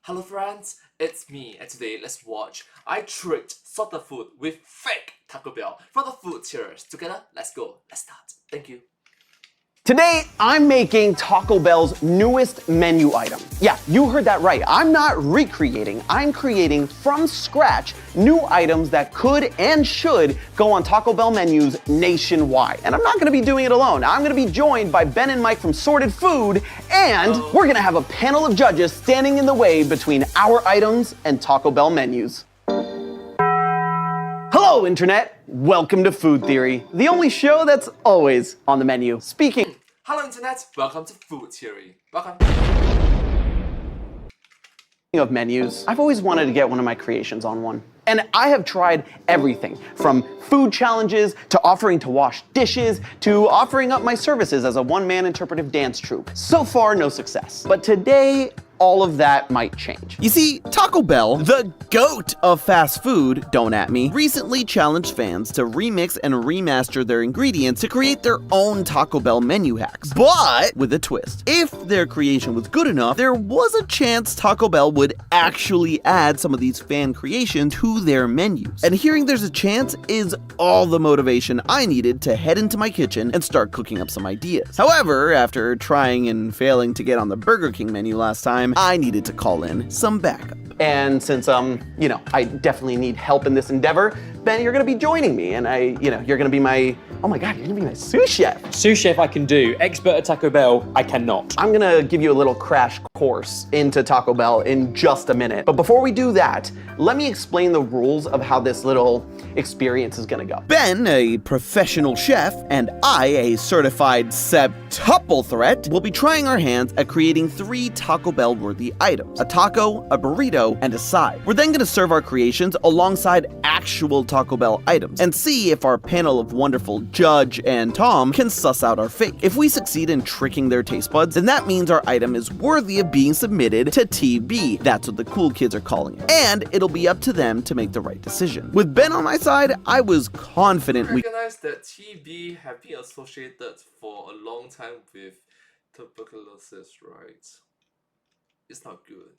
Hello friends, it's me, and today let's watch I tricked salted food with fake Taco Bell from the food tiers. Together, let's go. Let's start. Thank you. Today, I'm making Taco Bell's newest menu item. Yeah, you heard that right. I'm not recreating, I'm creating from scratch new items that could and should go on Taco Bell menus nationwide. And I'm not gonna be doing it alone. I'm gonna be joined by Ben and Mike from Sorted Food, and we're gonna have a panel of judges standing in the way between our items and Taco Bell menus. Hello, Internet. Welcome to Food Theory, the only show that's always on the menu. Hello Internet, welcome to Food Theory. Welcome. Of menus, I've always wanted to get one of my creations on one. And I have tried everything from food challenges to offering to wash dishes to offering up my services as a one-man interpretive dance troupe. So far, no success. But today, all of that might change. You see, Taco Bell, the GOAT of fast food, don't at me, recently challenged fans to remix and remaster their ingredients to create their own Taco Bell menu hacks. But with a twist. If their creation was good enough, there was a chance Taco Bell would actually add some of these fan creations to their menus. And hearing there's a chance is all the motivation I needed to head into my kitchen and start cooking up some ideas. However, after trying and failing to get on the Burger King menu last time, I needed to call in some backup. And since, I definitely need help in this endeavor, Ben, you're gonna be joining me, and you're gonna be my, oh my God, you're gonna be my sous chef. Sous chef I can do, expert at Taco Bell I cannot. I'm gonna give you a little crash course into Taco Bell in just a minute. But before we do that, let me explain the rules of how this little experience is gonna go. Ben, a professional chef, and I, a certified septuple threat, will be trying our hands at creating 3 Taco Bell worthy items: a taco, a burrito, and a side. We're then gonna serve our creations alongside actual Taco Bell items and see if our panel of wonderful Judge and Tom can suss out our fake. If we succeed in tricking their taste buds, then that means our item is worthy of being submitted to TB. That's what the cool kids are calling it. And it'll be up to them to make the right decision. With Ben on my side, I was confident I recognize that TB have been associated for a long time with tuberculosis, right? It's not good.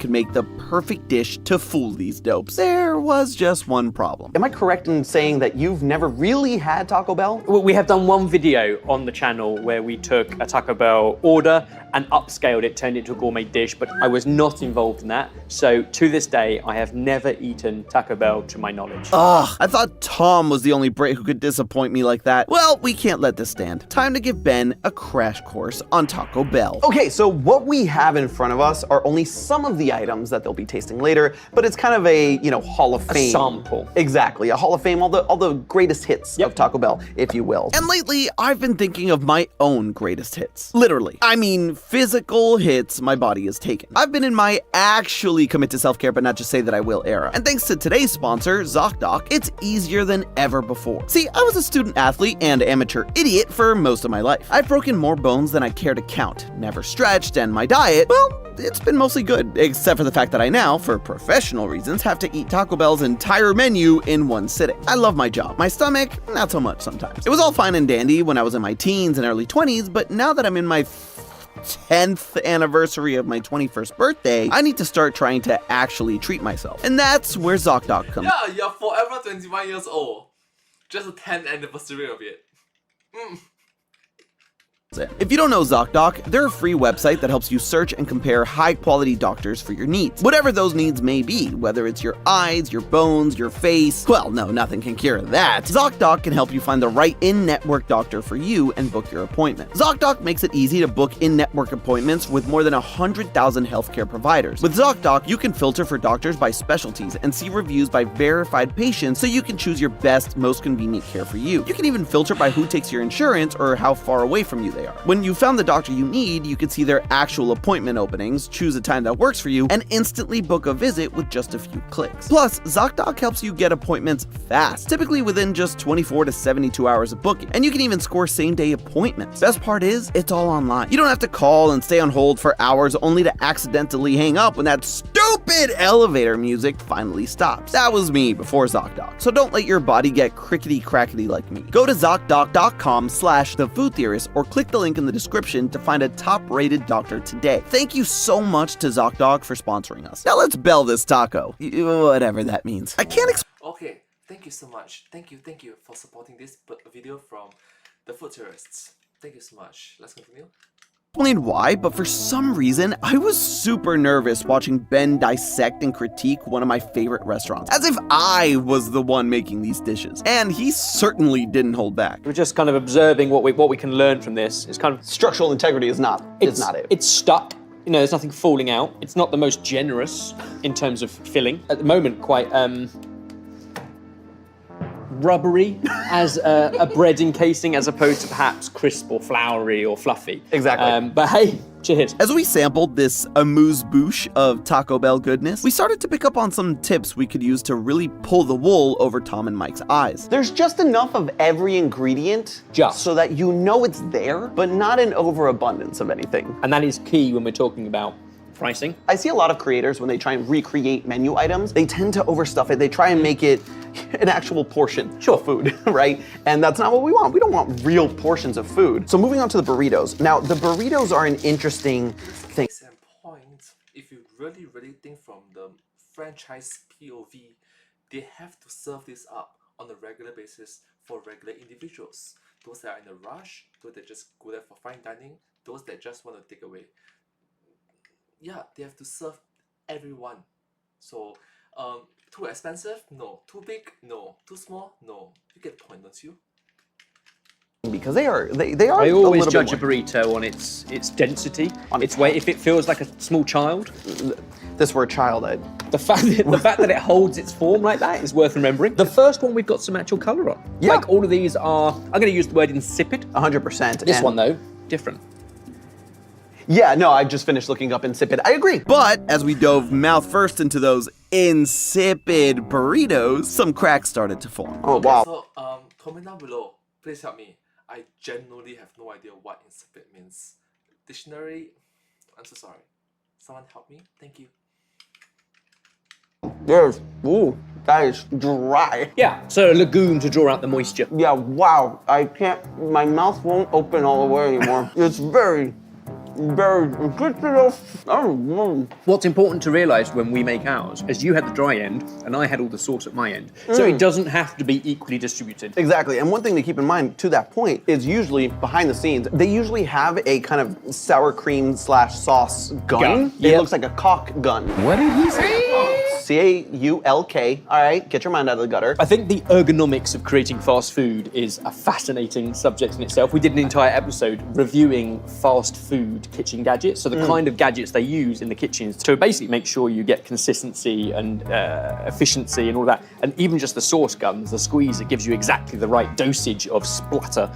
could make the perfect dish to fool these dopes. There was just one problem. Am I correct in saying that you've never really had Taco Bell? We have done one video on the channel where we took a Taco Bell order and upscaled it, turned it into a gourmet dish, but I was not involved in that. So to this day, I have never eaten Taco Bell to my knowledge. Ugh, I thought Tom was the only Brit who could disappoint me like that. Well, we can't let this stand. Time to give Ben a crash course on Taco Bell. Okay, so what we have in front of us are only some of the items that they'll be tasting later, but it's kind of a, Hall of Fame. A sample. Exactly, a Hall of Fame, all the greatest hits of Taco Bell, if you will. And lately, I've been thinking of my own greatest hits. Literally. I mean, physical hits my body has taken. I've been in my actually commit to self-care but not just say that I will era. And thanks to today's sponsor, ZocDoc, it's easier than ever before. See, I was a student athlete and amateur idiot for most of my life. I've broken more bones than I care to count, never stretched, and my diet, well, it's been mostly good, except for the fact that I now, for professional reasons, have to eat Taco Bell's entire menu in one sitting. I love my job. My stomach, not so much sometimes. It was all fine and dandy when I was in my teens and early 20s, but now that I'm in my 10th anniversary of my 21st birthday, I need to start trying to actually treat myself. And that's where ZocDoc comes. Yeah, you're forever 21 years old. Just the 10th anniversary of it. If you don't know ZocDoc, they're a free website that helps you search and compare high-quality doctors for your needs. Whatever those needs may be, whether it's your eyes, your bones, your face, well, no, nothing can cure that. ZocDoc can help you find the right in-network doctor for you and book your appointment. ZocDoc makes it easy to book in-network appointments with more than 100,000 healthcare providers. With ZocDoc, you can filter for doctors by specialties and see reviews by verified patients so you can choose your best, most convenient care for you. You can even filter by who takes your insurance or how far away from you they are. When you found the doctor you need, you can see their actual appointment openings, choose a time that works for you, and instantly book a visit with just a few clicks. Plus, ZocDoc helps you get appointments fast, typically within just 24 to 72 hours of booking, and you can even score same-day appointments. Best part is, it's all online. You don't have to call and stay on hold for hours only to accidentally hang up when that stupid stupid elevator music finally stops. That was me before ZocDoc. So don't let your body get crickety-crackety like me. Go to ZocDoc.com/thefoodtheorist or click the link in the description to find a top-rated doctor today. Thank you so much to ZocDoc for sponsoring us. Now let's bell this taco. Whatever that means. I can't Okay, thank you so much. Thank you for supporting this video from the food tourists. Thank you so much. Let's continue. explain why, but for some reason, I was super nervous watching Ben dissect and critique one of my favorite restaurants, as if I was the one making these dishes. And he certainly didn't hold back. We're just kind of observing what we can learn from this. It's kind of Structural integrity is not it. It's stuck. You know, there's nothing falling out. It's not the most generous in terms of filling. At the moment, quite rubbery as a bread encasing, as opposed to perhaps crisp or floury or fluffy. Exactly. But hey, cheers. As we sampled this amuse-bouche of Taco Bell goodness, we started to pick up on some tips we could use to really pull the wool over Tom and Mike's eyes. There's just enough of every ingredient so that you know it's there, but not an overabundance of anything. And that is key when we're talking about pricing. I see a lot of creators when they try and recreate menu items, they tend to overstuff it. They try and make it an actual portion of food, right? And that's not what we want. We don't want real portions of food. So moving on to the burritos. Now, the burritos are an interesting thing. Case in point, if you really think from the franchise POV, they have to serve this up on a regular basis for regular individuals. Those that are in a rush, those that just go there for fine dining, those that just want to take away. Yeah, they have to serve everyone. So, too expensive? No. Too big? No. Too small? No. You get the point, don't you? Because they are I always a little judge a bit more. burrito on its density, on its weight. If it feels like a small child, This were a child, the fact that it holds its form like that is worth remembering. The first one we've got some actual colour on. Yeah. Like all of these are, I'm going to use the word insipid. 100%. This and- one though, different. Yeah, no, I just finished looking up insipid. I agree. But as we dove mouth first into those insipid burritos, some cracks started to form. Oh, wow. So, comment down below. Please help me. I genuinely have no idea what insipid means. Dictionary? I'm so sorry. Someone help me? Thank you. There's, ooh, that is dry. Yeah, so a lagoon to draw out the moisture. Yeah, wow. I can't, my mouth won't open all the way anymore. It's very What's important to realise when we make ours is you had the dry end and I had all the sauce at my end. So it doesn't have to be equally distributed. Exactly, and one thing to keep in mind to that point is usually behind the scenes, they usually have a kind of sour cream / sauce gun. It Yep. looks like a caulk gun. What did he say? C-A-U-L-K. All right, get your mind out of the gutter. I think the ergonomics of creating fast food is a fascinating subject in itself. We did an entire episode reviewing fast food kitchen gadgets, so the kind of gadgets they use in the kitchens to basically make sure you get consistency and efficiency and all that. And even just the sauce guns, the squeeze, it gives you exactly the right dosage of splatter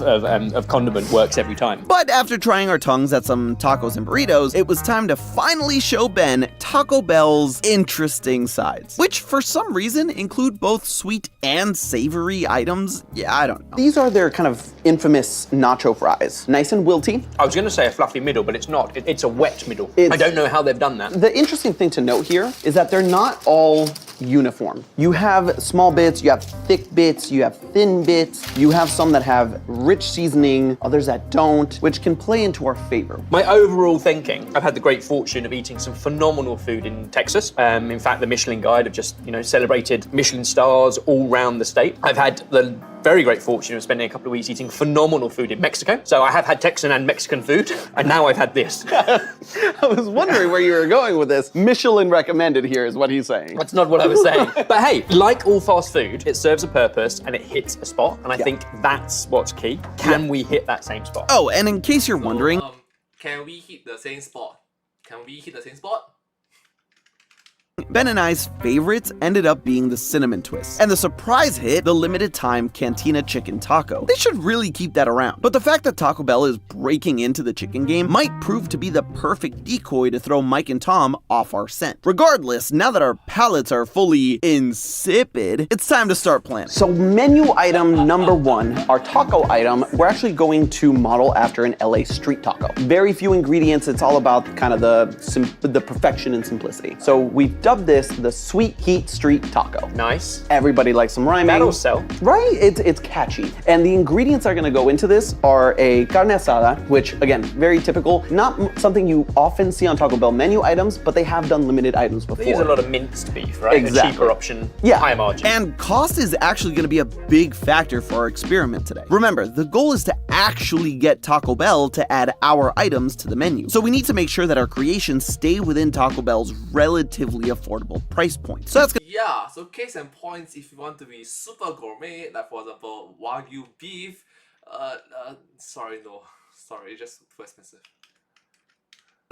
of condiment works every time. But after trying our tongues at some tacos and burritos, it was time to finally show Ben Taco Bell's interesting sides, which for some reason include both sweet and savory items. Yeah, I don't know. These are their kind of infamous nacho fries. Nice and wilty. I was going to say a fluffy middle, but it's not. It's a wet middle. It's- I don't know how they've done that. The interesting thing to note here is that they're not all uniform. You have small bits, you have thick bits, you have thin bits, you have some that have rich seasoning, others that don't, which can play into our favor. My overall thinking, I've had the great fortune of eating some phenomenal food in Texas. In fact, the Michelin Guide have just, celebrated Michelin stars all around the state. I've had the very great fortune of spending a couple of weeks eating phenomenal food in Mexico. So I have had Texan and Mexican food, and now I've had this. I was wondering where you were going with this. Michelin recommended here is what he's saying. That's not what I was saying. But hey, like all fast food, it serves a purpose and it hits a spot. And I think that's what's key. Can we hit that same spot? Oh, and in case you're wondering, Can we hit the same spot? Can we hit the same spot? point. Ben and I's favorites ended up being the cinnamon twist, and the surprise hit, the limited time Cantina chicken taco. They should really keep that around. But the fact that Taco Bell is breaking into the chicken game might prove to be the perfect decoy to throw Mike and Tom off our scent. Regardless, now that our palates are fully insipid, it's time to start planning. So menu item number 1, our taco item, we're actually going to model after an LA street taco. Very few ingredients, it's all about kind of the perfection and simplicity. So we've dubbed this the sweet heat street taco. Nice. Everybody likes some rhyming. That'll sell. Right, it's catchy. And the ingredients that are gonna go into this are a carne asada, which again, very typical, not something you often see on Taco Bell menu items, but they have done limited items before. They use a lot of minced beef, right? Exactly. A cheaper option, Yeah. higher margin. And cost is actually going to be a big factor for our experiment today. Remember, the goal is to actually get Taco Bell to add our items to the menu. So we need to make sure that our creations stay within Taco Bell's relatively affordable price point. So that's gonna Yeah, so case in point, if you want to be super gourmet, like for example, Wagyu beef, sorry, just too expensive.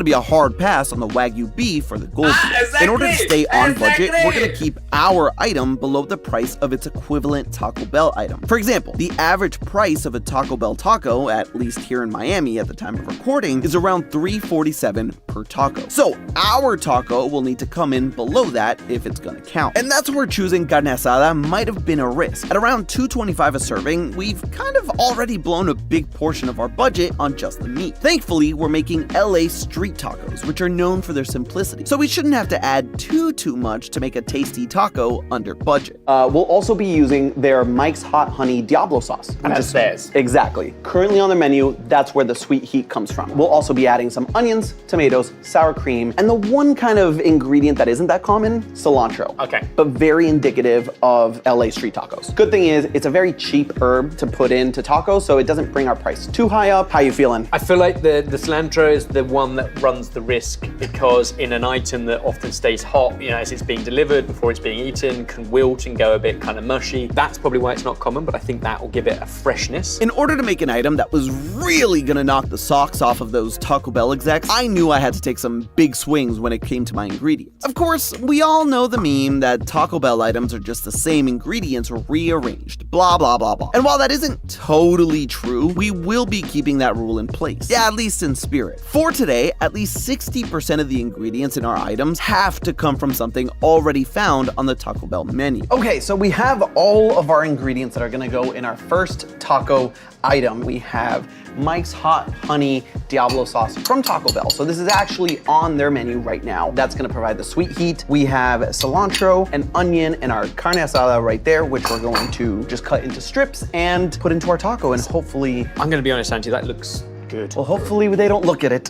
be a hard pass on the Wagyu beef or the gold beef. Exactly, In order to stay on budget, we're exactly. going to keep our item below the price of its equivalent Taco Bell item. For example, the average price of a Taco Bell taco, at least here in Miami at the time of recording, is around $3.47 per taco. So our taco will need to come in below that if it's going to count. And that's where choosing carne asada might have been a risk. At around $2.25 a serving, we've kind of already blown a big portion of our budget on just the meat. Thankfully, we're making LA street tacos, which are known for their simplicity. So we shouldn't have to add too much to make a tasty taco under budget. We'll also be using their Mike's Hot Honey Diablo sauce. And that's theirs. Exactly. Currently on the menu, that's where the sweet heat comes from. We'll also be adding some onions, tomatoes, sour cream, and the one kind of ingredient that isn't that common, cilantro. Okay. But very indicative of LA street tacos. Good thing is, it's a very cheap herb to put into tacos, so it doesn't bring our price too high up. How you feeling? I feel like the cilantro is the one that runs the risk, because in an item that often stays hot, you know, as it's being delivered before it's being eaten, can wilt and go a bit kind of mushy. That's probably why it's not common, but I think that will give it a freshness. In order to make an item that was really gonna knock the socks off of those Taco Bell execs, I knew I had to take some big swings when it came to my ingredients. Of course, we all know the meme that Taco Bell items are just the same ingredients rearranged, blah, blah, blah, blah. And while that isn't totally true, we will be keeping that rule in place. Yeah, at least in spirit. For today, at least 60% of the ingredients in our items have to come from something already found on the Taco Bell menu. Okay, so we have all of our ingredients that are gonna go in our first taco item. We have Mike's Hot Honey Diablo sauce from Taco Bell. So this is actually on their menu right now. That's gonna provide the sweet heat. We have cilantro, an onion, and our carne asada right there, which we're going to just cut into strips and put into our taco, and hopefully, I'm going to be honest, Angie, that looks good. well, hopefully they don't look at it.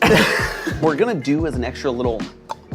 We're gonna do as an extra little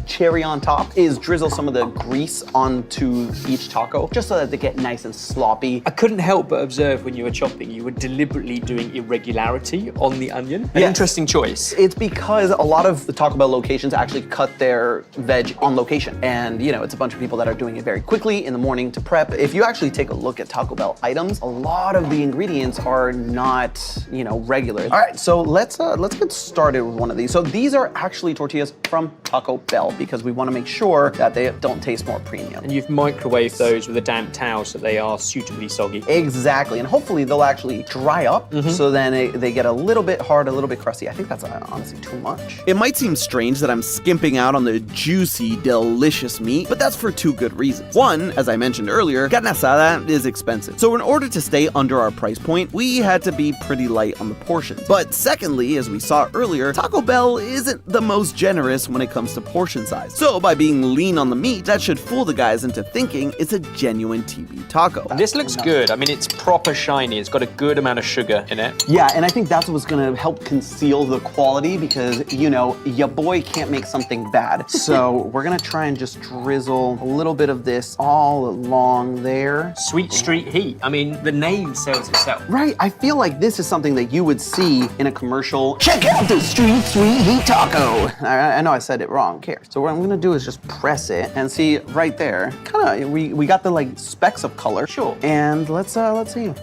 cherry on top is drizzle some of the grease onto each taco, just so that they get nice and sloppy. I couldn't help but observe when you were chopping, you were deliberately doing irregularity on the onion. An Yes. interesting choice. It's because a lot of the Taco Bell locations actually cut their veg on location. And you know, it's a bunch of people that are doing it very quickly in the morning to prep. If you actually take a look at Taco Bell items, a lot of the ingredients are not, you know, regular. All right, so let's get started with one of these. So these are actually tortillas from Taco Bell, because we want to make sure that they don't taste more premium. And you've microwaved those with a damp towel so they are suitably soggy. Exactly, and hopefully they'll actually dry up, so then they get a little bit hard, a little bit crusty. I think that's honestly too much. It might seem strange that I'm skimping out on the juicy, delicious meat, but that's for two good reasons. One, as I mentioned earlier, carne asada is expensive. So in order to stay under our price point, we had to be pretty light on the portions. But secondly, as we saw earlier, Taco Bell isn't the most generous when it comes to portion size. So by being lean on the meat, that should fool the guys into thinking it's a genuine TB taco. This looks good. I mean, it's proper shiny. It's got a good amount of sugar in it. Yeah, and I think that's what's gonna help conceal the quality, because, you know, your boy can't make something bad. So we're gonna try and just drizzle a little bit of this all along there. Sweet street heat. I mean, the name sells itself. Right, I feel like this is something that you would see in a commercial. Check out the street sweet heat taco. I know I said it wrong, who cares? So what I'm gonna do is just press it and see right there. Kinda, we got the like specks of color. Sure. And let's see.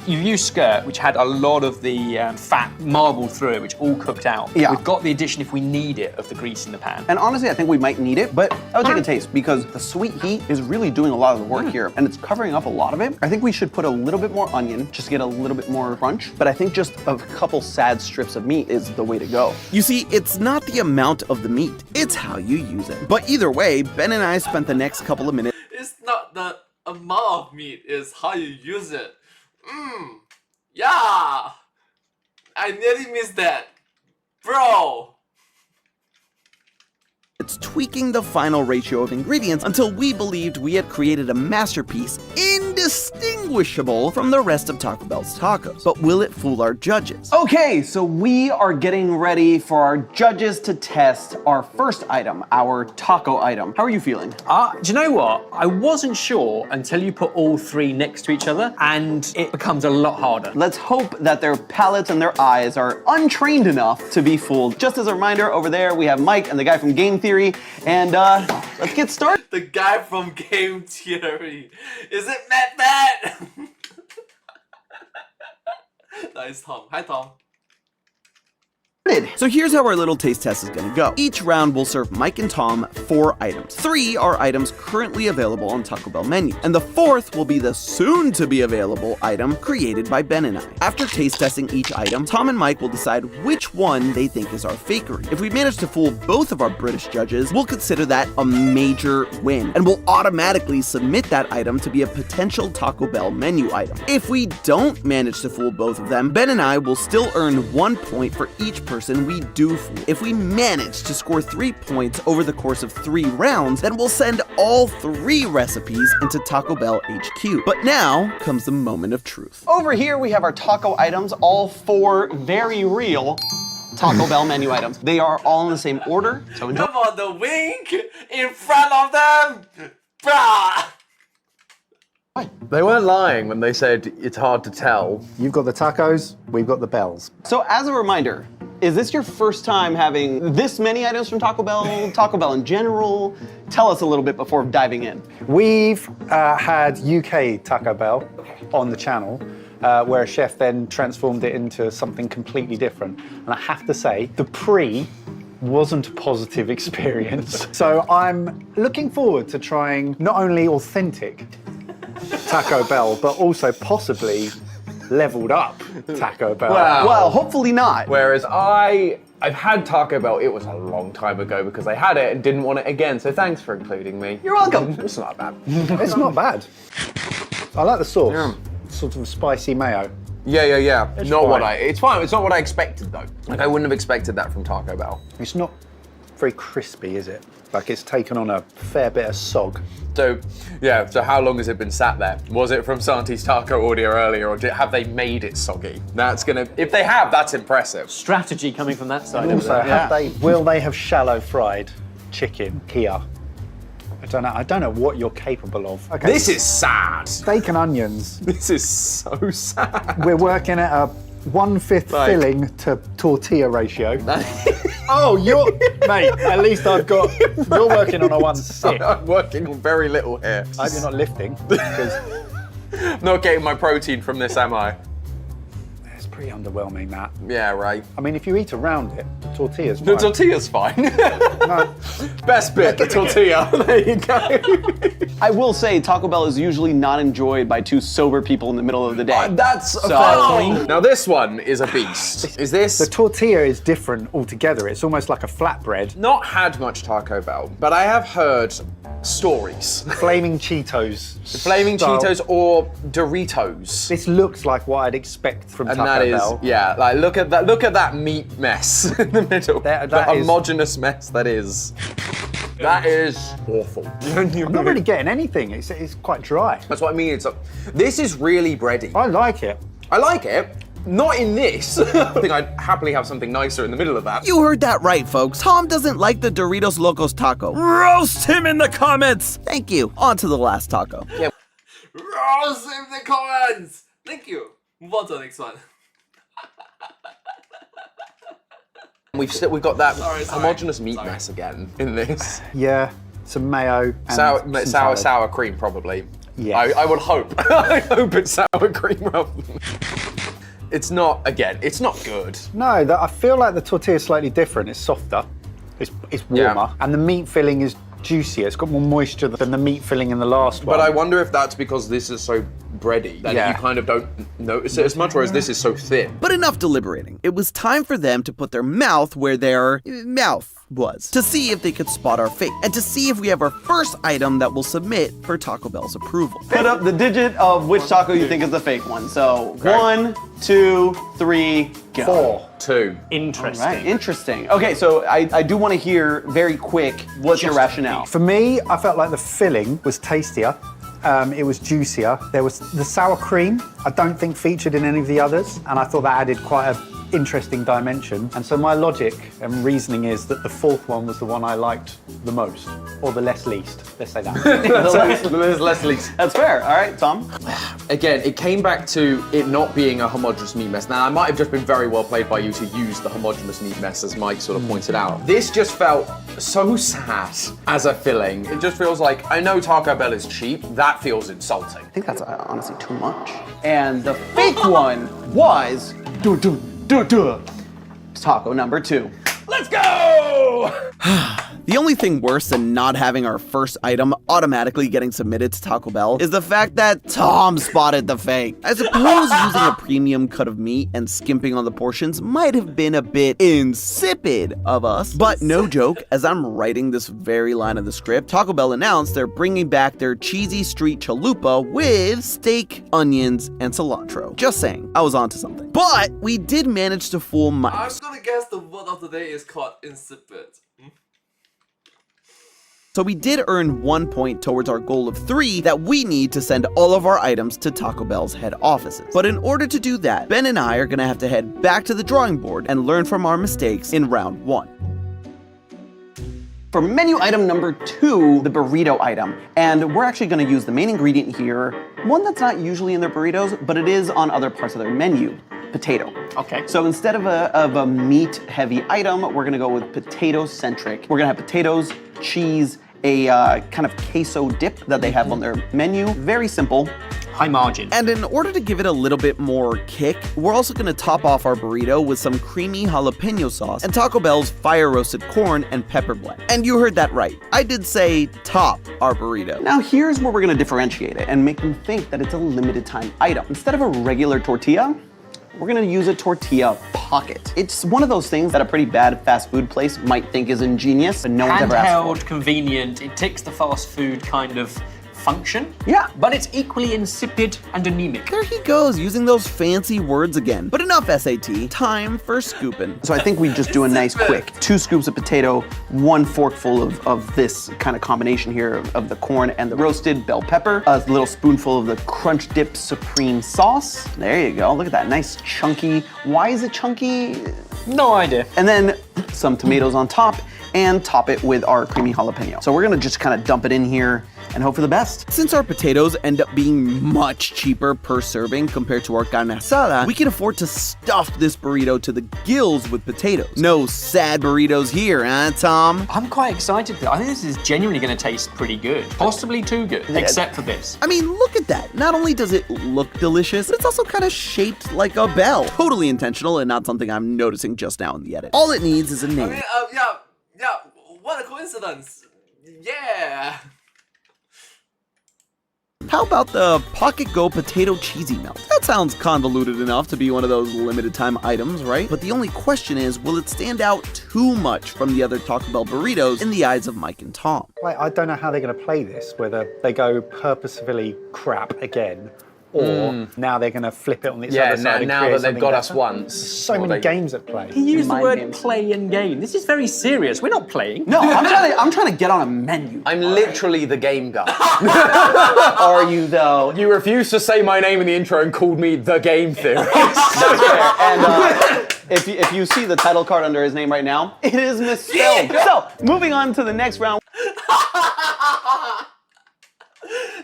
you've used skirt, which had a lot of the fat marbled through it, which all cooked out. Yeah. We've got the addition, if we need it, of the grease in the pan. And honestly, I think we might need it, but I would take a taste because the sweet heat is really doing a lot of the work here, and it's covering up a lot of it. I think we should put a little bit more onion just to get a little bit more crunch, but I think just a couple sad strips of meat is the way to go. You see, it's not the amount of the meat, it's how you use it. But either way, Ben and I spent the next couple of minutes It's not the amount of meat, it's how you use it. Yeah! I nearly missed that. Bro! tweaking the final ratio of ingredients until we believed we had created a masterpiece indistinguishable from the rest of Taco Bell's tacos. But will it fool our judges? Okay, so we are getting ready for our judges to test our first item, our taco item. How are you feeling? Do you know what? I wasn't sure until you put all three next to each other, and it becomes a lot harder. Let's hope that their palates and their eyes are untrained enough to be fooled. Just as a reminder, over there we have Mike and the guy from Game Theory, and let's get started. The guy from Game Theory. Is it Matt? Nice, Tom. Hi, Tom. So here's how our little taste test is gonna go. Each round will serve Mike and Tom 4 items. 3 are items currently available on Taco Bell menus, and the 4th will be the soon-to-be available item created by Ben and I. After taste testing each item, Tom and Mike will decide which one they think is our fakery. If we manage to fool both of our British judges, we'll consider that a major win, and we'll automatically submit that item to be a potential Taco Bell menu item. If we don't manage to fool both of them, Ben and I will still earn 1 point for each person we do fool. If we manage to score 3 points over the course of 3 rounds, then we'll send all 3 recipes into Taco Bell HQ. But now comes the moment of truth. Over here we have our taco items, all 4 very real Taco Bell menu items. They are all in the same order, so enjoy. Come on, the wink in front of them. Brah. They weren't lying when they said it's hard to tell. You've got the tacos, we've got the bells. So as a reminder, is this your first time having this many items from Taco Bell in general? Tell us a little bit before diving in. We've had UK Taco Bell on the channel, where a chef then transformed it into something completely different. And I have to say, the pre wasn't a positive experience. So I'm looking forward to trying not only authentic Taco Bell, but also possibly leveled up Taco Bell. Wow. Well, hopefully not. Whereas I've had Taco Bell, it was a long time ago because I had it and didn't want it again, so thanks for including me. You're welcome. It's not bad. It's not bad. I like the sauce. Sort of spicy mayo. Yeah. It's Not what fine. it's fine. It's not what I expected though. Like I wouldn't have expected that from Taco Bell. It's not very crispy, is it? Like it's taken on a fair bit of sog. So, yeah, so how long has it been sat there? Was it from Santi's taco audio earlier, or have they made it soggy? That's gonna, if they have, that's impressive. Strategy coming from that side. Also, of it. will they have shallow fried chicken here? I don't know what you're capable of. Okay. This is sad. Steak and onions. This is so sad. We're working at a 1/5 Like- filling to tortilla ratio. Oh, mate, at least you're working on a 1/6. I'm working on very little here. I hope you're not lifting, because Not getting my protein from this, am I? it's pretty underwhelming, that. Yeah, right. I mean, if you eat around it, the tortilla's fine. The tortilla's fine. No. Best bit, the tortilla. There you go. I will say Taco Bell is usually not enjoyed by 2 sober people in the middle of the day. That's a So- fair point. Now this one is a beast. Is this? The tortilla is different altogether. It's almost like a flatbread. Not had much Taco Bell, but I have heard stories. Flaming Cheetos. Flaming style. Cheetos or Doritos. This looks like what I'd expect from And Taco that is, Bell. yeah, like look at that meat mess in the middle. That the is- homogenous mess that is. That is awful. I'm not really getting anything. It's quite dry. That's what I mean. This is really bready. I like it. I like it. Not in this. I think I'd happily have something nicer in the middle of that. You heard that right, folks. Tom doesn't like the Doritos Locos taco. Roast him in the comments! Thank you. On to the last taco. Yeah. Rose in the comments. Thank you. Move on to the next one. We've got that Sorry. homogenous meat Sorry. mess again in this. Yeah, some mayo and some salad. Sour cream probably. Yes. I would hope. I hope it's sour cream rather than... It's not, again, it's not good. No, I feel like the tortilla is slightly different. It's softer, it's warmer, and the meat filling is juicier. It's got more moisture than the meat filling in the last one. But I wonder if that's because this is so bready that you kind of don't notice it as much, whereas this is so thin. But enough deliberating. It was time for them to put their mouth where their mouth was, to see if they could spot our fate, and to see if we have our first item that will submit for Taco Bell's approval. Put up the digit of which taco you think is the fake one. So 1, 2, 3, go. 4. 2. Interesting. Right, interesting. Okay, so I do want to hear very quick, what's your rationale? For me, I felt like the filling was tastier. It was juicier. There was the sour cream, I don't think featured in any of the others, and I thought that added quite a interesting dimension. And so my logic and reasoning is that the fourth one was the one I liked the most, or the least. Let's say that. There's less least. That's fair. All right, Tom. Again, it came back to it not being a homogeneous meat mess. Now, I might have just been very well played by you to use the homogeneous meat mess, as Mike sort of pointed out. This just felt so sad as a filling. It just feels like, I know Taco Bell is cheap, that feels insulting. I think that's honestly too much. And the fake one was taco number 2. Let's go! The only thing worse than not having our first item automatically getting submitted to Taco Bell is the fact that Tom spotted the fake. I suppose using a premium cut of meat and skimping on the portions might have been a bit insipid of us, but no joke, as I'm writing this very line of the script, Taco Bell announced they're bringing back their cheesy street chalupa with steak, onions, and cilantro. Just saying, I was onto something. But we did manage to fool Mike. I'm gonna guess the word of the day is called insipid. So we did earn 1 point towards our goal of 3 that we need to send all of our items to Taco Bell's head offices. But in order to do that, Ben and I are gonna have to head back to the drawing board and learn from our mistakes in round 1. For menu item number 2, the burrito item. And we're actually gonna use the main ingredient here, one that's not usually in their burritos, but it is on other parts of their menu. Potato. Okay. So instead of a meat-heavy item, we're gonna go with potato-centric. We're gonna have potatoes, cheese, a kind of queso dip that they have on their menu. Very simple. High margin. And in order to give it a little bit more kick, we're also gonna top off our burrito with some creamy jalapeno sauce and Taco Bell's fire roasted corn and pepper blend. And you heard that right. I did say top our burrito. Now here's where we're gonna differentiate it and make them think that it's a limited time item. Instead of a regular tortilla, we're gonna use a tortilla pocket. It's one of those things that a pretty bad fast food place might think is ingenious, but no one's ever asked for. Handheld, convenient, it ticks the fast food kind of function. Yeah. But it's equally insipid and anemic. There he goes, using those fancy words again. But enough SAT, time for scooping. So I think we just do a nice quick 2 scoops of potato, 1 forkful of this kind of combination here of the corn and the roasted bell pepper, a little spoonful of the crunch dip supreme sauce. There you go, look at that, nice chunky. Why is it chunky? No idea. And then some tomatoes on top and top it with our creamy jalapeno. So we're gonna just kind of dump it in here and hope for the best. Since our potatoes end up being much cheaper per serving compared to our carne asada, we can afford to stuff this burrito to the gills with potatoes. No sad burritos here, huh, Tom? I'm quite excited. I think this is genuinely going to taste pretty good. Possibly too good, except for this. I mean, look at that. Not only does it look delicious, but it's also kind of shaped like a bell. Totally intentional and not something I'm noticing just now in the edit. All it needs is a name. I mean, yeah, what a coincidence. Yeah. How about the Pocket Go Potato Cheesy Melt? That sounds convoluted enough to be one of those limited time items, right? But the only question is, will it stand out too much from the other Taco Bell burritos in the eyes of Mike and Tom? Like, I don't know how they're going to play this, whether they go purposefully crap again, or now they're going to flip it on its other side and now create that they've something got us better. once. So many games at play. He used the Mind word games. play and game. This is very serious. We're not playing. No, I'm trying to get on a menu. I'm literally the game guy. Are you though? You refused to say my name in the intro and called me the game theorist. And if you see the title card under his name right now, it is misspelled. So, moving on to the next round.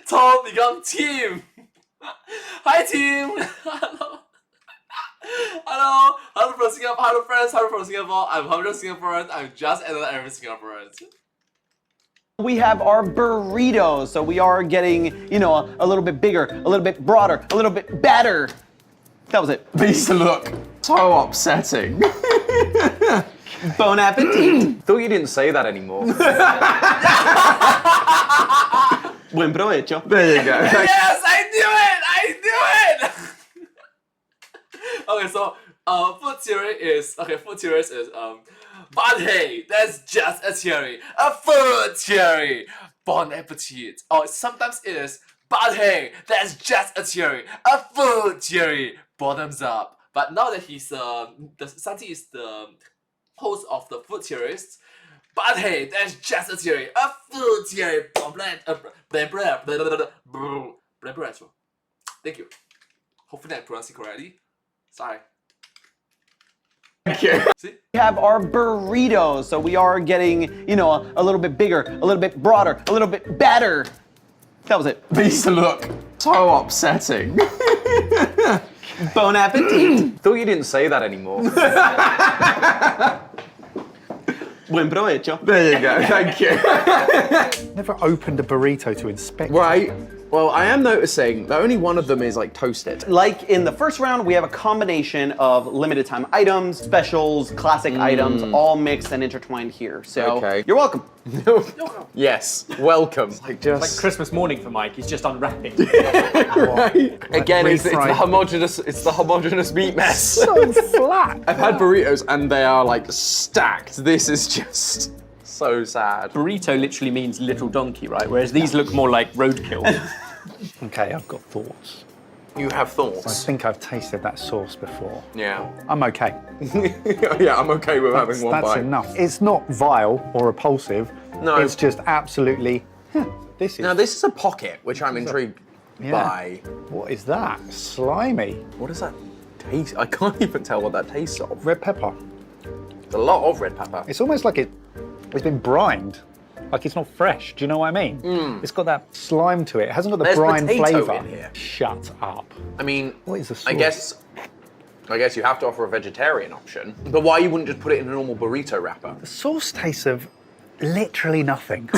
Tom become team. Hi team. Hello from Singapore. Hello friends. Hello from Singapore. I'm Humdrum Singaporean. I'm just another Arab Singaporean. We have our burritos, so we are getting, you know, a little bit bigger, a little bit broader, a little bit better. That was it. These look so upsetting. Bon appetit. Thought you didn't say that anymore. Buen provecho. There you go. Yes, I knew it! Okay, so food theory is but hey, that's just a theory. A food theory. Bon appetit. Or sometimes it is, but hey, that's just a theory. A food theory. Bottoms up. But now that he's Santi is the host of the food theorists. But hey, that's just a theory. A food theory. Thank you. Hopefully I pronounced it correctly. Sorry. Thank you. See? We have our burritos, so we are getting, you know, a little bit bigger, a little bit broader, a little bit better. That was it. These look so upsetting. Bon appetit. Thought you didn't say that anymore. Buen provecho. There you go. Thank you. Never opened a burrito to inspect. Right. Well, I am noticing that only one of them is like toasted. Like in the first round, we have a combination of limited time items, specials, classic items, all mixed and intertwined here. So Okay. you're welcome. Yes. Welcome. Like just Like Christmas morning for Mike, he's just unwrapping. right. Again, it's the refried. homogeneous meat mess. So flat. I've had burritos and they are like stacked. This is just so sad. Burrito literally means little donkey, right? Whereas these look more like roadkill. Okay, I've got thoughts. You have I thoughts? think I've tasted that sauce before. Yeah. I'm okay. Yeah, I'm okay with having one That's bite. enough. It's not vile or repulsive. No. It's just absolutely. This is. Now this is a pocket, which I'm intrigued by. What is that? Slimy. What does that taste? I can't even tell what that tastes of. Red pepper. There's a lot of red pepper. It's almost like it's been brined. Like it's not fresh. Do you know what I mean? It's got that slime to it. It hasn't got the There's brine potato flavour. in here. Shut up. I mean, What is the I guess you have to offer a vegetarian option. But why you wouldn't just put it in a normal burrito wrapper? The sauce tastes of literally nothing.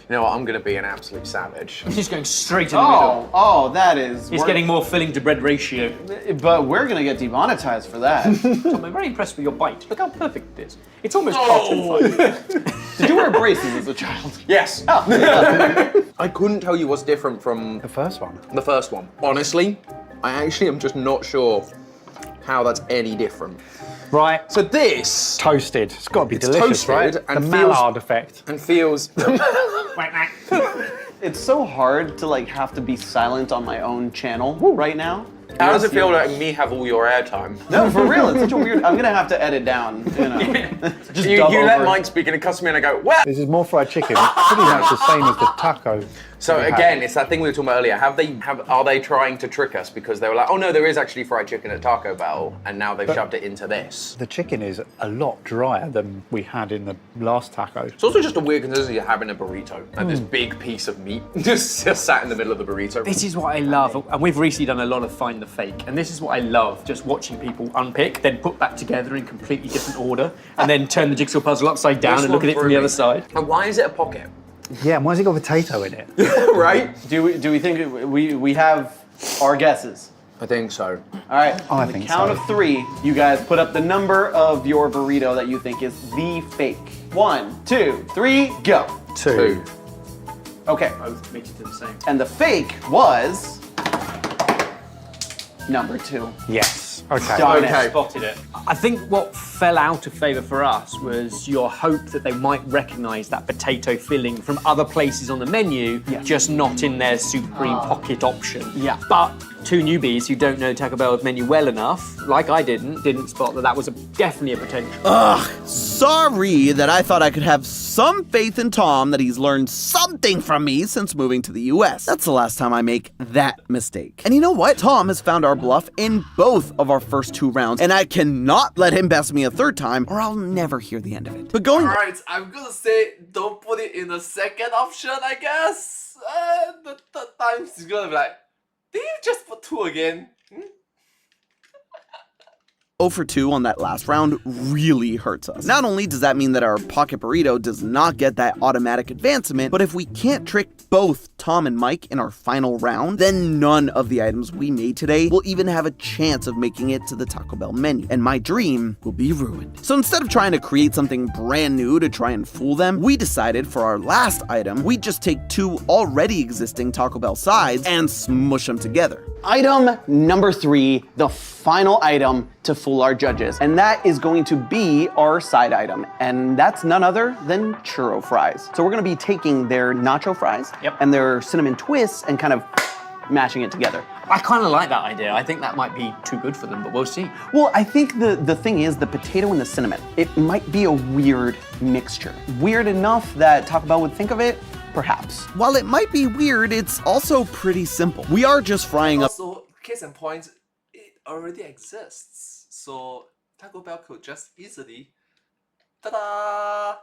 You know what? I'm gonna be an absolute savage. He's just going straight in the middle. Oh, that is. He's getting more filling to bread ratio. But we're gonna get demonetized for that. Tom, I'm very impressed with your bite. Look how perfect it is. It's almost cartoon fine. Did you wear braces as a child? Yes. I couldn't tell you what's different from The first one. the first one. Honestly, I actually am just not sure how that's any different. Right. So this Toasted. It's got to be It's delicious, toasted right? and the feels- Maillard effect. and feels It's so hard to like have to be silent on my own channel right now. How does it feel letting me have all your airtime? No, for real, it's such a weird. I'm gonna have to edit down. You know, just You dub let over. Mike speak and it cuts me and I go, well. This is more fried chicken. It's pretty much the same as the taco. So we had. again, it's that thing we were talking about earlier. Are they trying to trick us because they were like, oh no, there is actually fried chicken at Taco Bell, and now they've shoved it into this. The chicken is a lot drier than we had in the last taco. It's also just a weird consistency of having a burrito, like this big piece of meat just sat in the middle of the burrito. This is what I love, and we've recently done a lot of Find the Fake, and this is what I love, just watching people unpick, then put back together in completely different order, and then turn the jigsaw puzzle upside down This and look at one it from threw the me. other side. And why is it a pocket? Yeah, and why's it got potato in it? Right? Do we think we have our guesses? I think so. All right. I on the think count so. of 3, you guys put up the number of your burrito that you think is the fake. 1, 2, 3, go. Two. Okay. Both mixed to the same. And the fake was number 2. Yes. Okay. Darn Okay. it. Spotted it. I think what fell out of favour for us was your hope that they might recognise that potato filling from other places on the menu, Yes. just not in their supreme pocket option. Yeah. But two newbies who don't know Taco Bell's menu well enough, like I didn't spot that was definitely a potential. Sorry that I thought I could have some faith in Tom that he's learned something from me since moving to the US. That's the last time I make that mistake. And you know what? Tom has found our bluff in both of our first 2 rounds, and I cannot let him best me a 3rd time, or I'll never hear the end of it. But going Alright, I'm gonna say don't put it in the second option, I guess. The third time he's gonna be like, did you just put 2 again? 0 for 2 on that last round really hurts us. Not only does that mean that our pocket burrito does not get that automatic advancement, but if we can't trick both Tom and Mike in our final round, then none of the items we made today will even have a chance of making it to the Taco Bell menu, and my dream will be ruined. So instead of trying to create something brand new to try and fool them, we decided for our last item, we'd just take 2 already existing Taco Bell sides and smush them together. Item number 3, the final item to fool our judges, and that is going to be our side item, and that's none other than churro fries. So we're gonna be taking their nacho fries and their cinnamon twists and kind of mashing it together. I kind of like that idea. I think that might be too good for them, but we'll see. Well, I think the thing is the potato and the cinnamon. It might be a weird mixture. Weird enough that Taco Bell would think of it, perhaps. While it might be weird, it's also pretty simple. We are just frying up. Also, case in point, it already exists. So Taco Bell could just easily, ta-da!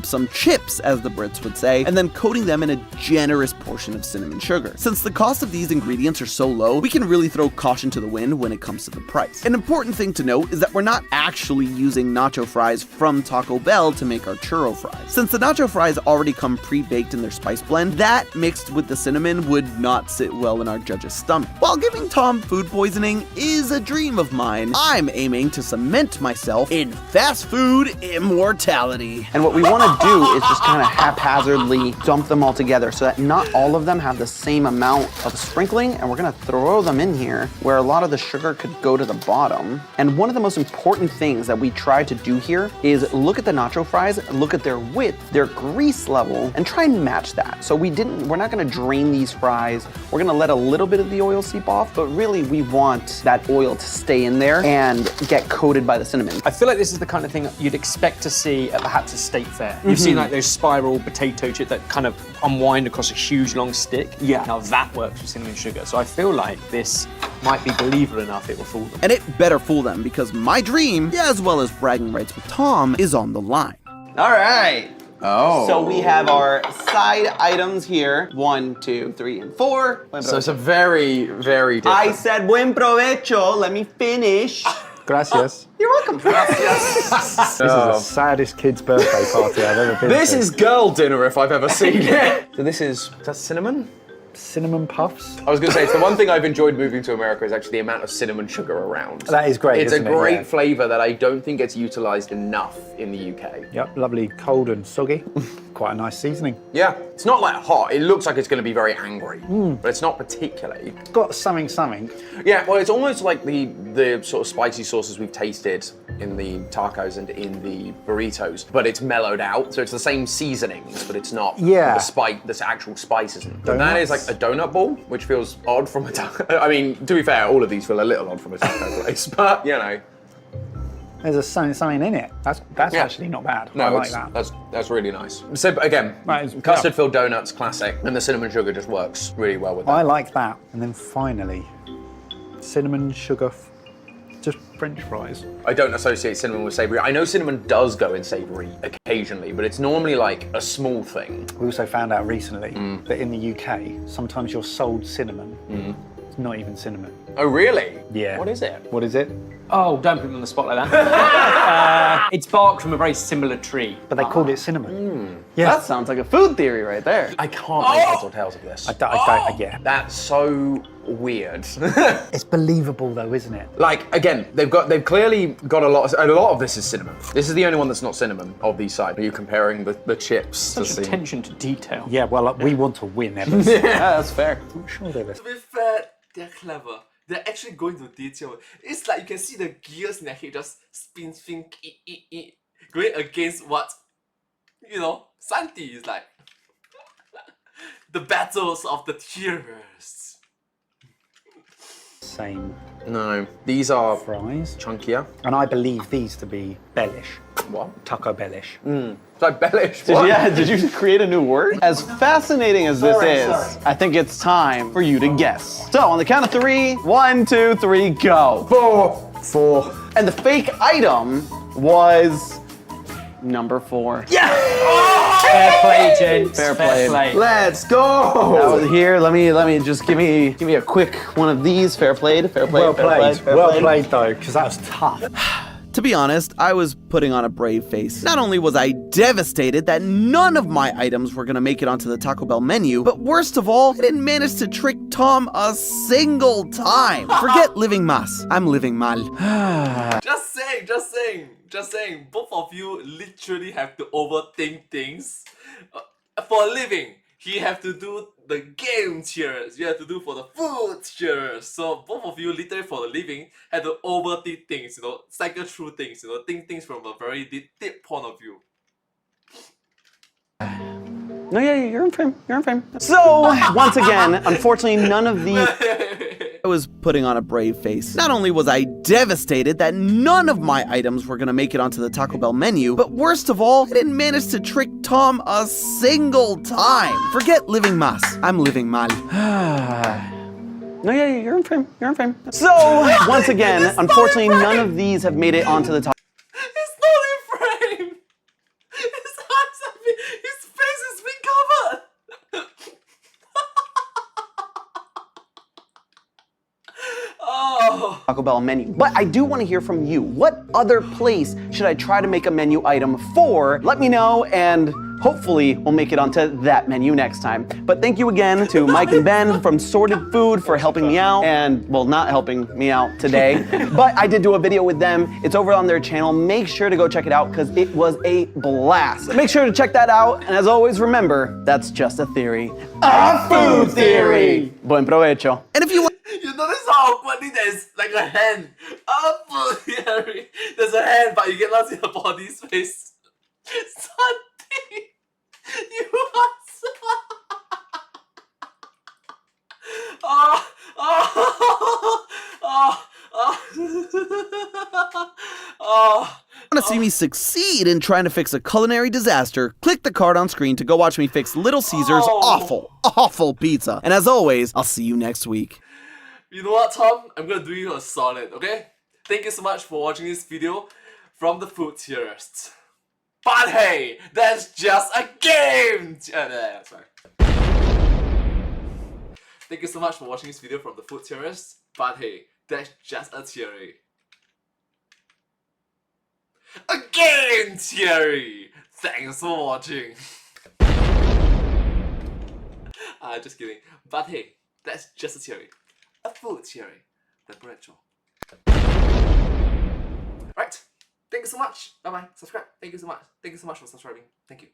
Some chips, as the Brits would say, and then coating them in a generous portion of cinnamon sugar. Since the cost of these ingredients are so low, we can really throw caution to the wind when it comes to the price. An important thing to note is that we're not actually using nacho fries from Taco Bell to make our churro fries. Since the nacho fries already come pre-baked in their spice blend, that mixed with the cinnamon would not sit well in our judge's stomach. While giving Tom food poisoning is a dream of mine, I'm aiming to cement myself in fast food immortality. And what we want to do is just kind of haphazardly dump them all together so that not all of them have the same amount of sprinkling, and we're gonna throw them in here where a lot of the sugar could go to the bottom. And one of the most important things that we try to do here is look at the nacho fries, look at their width, their grease level, and try and match that. So we're not gonna drain these fries, we're gonna let a little bit of the oil seep off, but really we want that oil to stay in there and get coated by the cinnamon. I feel like this is the kind of thing you'd expect to see at perhaps a state fair. You've seen like those spiral potato chips that kind of unwind across a huge long stick. Yeah. Now that works with cinnamon sugar. So I feel like this might be believable enough it will fool them. And it better fool them because my dream, as well as bragging rights with Tom, is on the line. All right. Oh. So we have our side items here. 1, 2, 3, and 4. So it's a very, very different. I said buen provecho. Let me finish. Gracias. You're welcome. This is the saddest kid's birthday party I've ever been to. This is girl dinner if I've ever seen it. So this is that cinnamon? cinnamon puffs. I was going to say, it's the one thing I've enjoyed moving to America is actually the amount of cinnamon sugar around. That is great, It's a isn't it? great Yeah. flavour that I don't think gets utilised enough in the UK. Yep, lovely, cold and soggy. Quite a nice seasoning. Yeah, it's not like hot. It looks like it's going to be very angry, but it's not particularly. It's got something. Yeah, well, it's almost like the sort of spicy sauces we've tasted in the tacos and in the burritos, but it's mellowed out. So it's the same seasonings, but it's not Yeah. this actual spice isn't. But that is like Donuts. a donut ball, which feels odd from a taco. I mean, to be fair, all of these feel a little odd from a taco place, but you know. There's something in it. That's Yeah. actually not bad. No, I like that. that's really nice. So again, Right, it's- custard-filled donuts, classic, and the cinnamon sugar just works really well with that. I like that. And then finally, cinnamon sugar, just French fries. I don't associate cinnamon with savory. I know cinnamon does go in savory occasionally, but it's normally like a small thing. We also found out recently that in the UK, sometimes you're sold cinnamon. It's not even cinnamon. Oh, really? Yeah. What is it? What is it? Oh, don't put me on the spot like that. It's bark from a very similar tree. But they called it cinnamon. That sounds like a food theory right there. I can't make heads or tails of this. Yeah. That's so weird. It's believable though, isn't it? Like again, they've clearly got a lot of this is cinnamon. This is the only one that's not cinnamon of these sides. Are you comparing the chips Such to see? attention to detail. Yeah, well, we want to win, Evans. Yeah, that's fair. I'm sure there is. To be fair, they're clever. They're actually going to detail. It's like you can see the gears in their head just spin, going against what, Santi is like. The battles of the tiers. Same No, these are fries. chunkier. And I believe these to be bellish. What? Taco bellish. It's like bellish. What? Did you create a new word? As fascinating as this is, I think it's time for you to guess. So on the count of 3, 1, 2, 3, go. 4. And the fake item was number 4. Yeah! Fair play, gents. Fair play. Let's That go! was here. Let me just give me a quick one of these. Fair played. Fair played. Well fair played. played. Fair Well played. played though, because that was tough. To be honest, I was putting on a brave face. Not only was I devastated that none of my items were gonna make it onto the Taco Bell menu, but worst of all, I didn't manage to trick Tom a single time. Forget living mas. I'm living mal. Just saying. Both of you literally have to overthink things. For a living, he have to do the game cheers. You have to do for the food cheers. So both of you literally for the living have to overthink things. Cycle through things. Think things from a very deep point of view. No, yeah, you're in frame. You're in frame. So once again, unfortunately, none of these. I was putting on a brave face. Not only was I devastated that none of my items were gonna make it onto the Taco Bell menu, but worst of all, I didn't manage to trick Tom a single time. Forget living mas. I'm living mal. No, yeah, you're in frame. You're in frame. So once again, unfortunately, none of these have made it onto the top. It's not in frame. His eyes have been, his face has been covered. Oh. Taco Bell menu. But I do want to hear from you. What other place should I try to make a menu item for? Let me know, and hopefully we'll make it onto that menu next time. But thank you again to Mike and Ben from Sorted Food for helping me out, and well, not helping me out today. But I did do a video with them. It's over on their channel. Make sure to go check it out because it was a blast. Make sure to check that out. And as always, remember, that's just a theory. A food theory. Buen provecho. And if you want You notice how awkwardly there's like a hand. There's a hand, but you cannot see the body's face. Something. You are so... to see me succeed in trying to fix a culinary disaster, click the card on screen to go watch me fix Little Caesar's awful pizza. And as always, I'll see you next week. You know what, Tom? I'm gonna do you a solid, okay? Thank you so much for watching this video from the food theorists. But hey, that's just a game! Sorry. Thank you so much for watching this video from the food theorists. But hey, that's just a theory. A game theory! Thanks for watching. Just kidding. But hey, that's just a theory. A food theory. The Bradshaw. Right. Thank you so much. Bye bye. Subscribe. Thank you so much. Thank you so much for subscribing. Thank you.